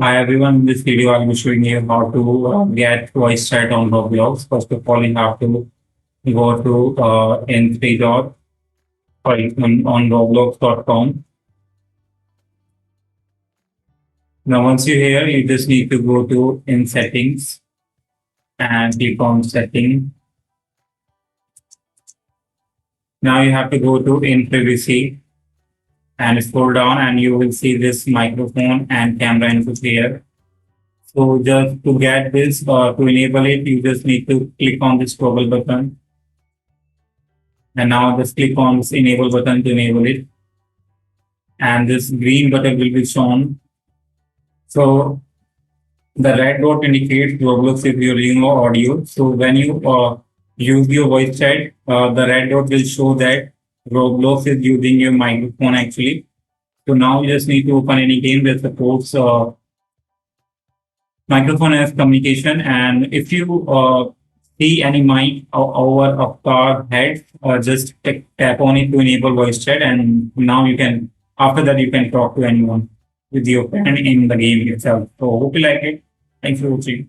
Hi everyone, in this video I'll be showing you how to get voice chat on Roblox. First of all, you have to go to n3 dot sorry on roblox.com. Now once you're here, you just need to go to in settings and click on setting. Now you have to go to in privacy and scroll down and you will see this microphone and camera input here. So just to get this to enable it, you just need to click on this toggle button. And now just click on this enable button to enable it. And this green button will be shown. So the red dot indicates Roblox is using your audio. So when you use your voice chat, the red dot will show that Roblox is using your microphone actually. So now you just need to open any game that supports microphone as communication. And if you see any mic over a car head, just tap on it to enable voice chat. And now you can, after that, you can talk to anyone with your friend in the game itself. So hope you like it. Thanks for watching.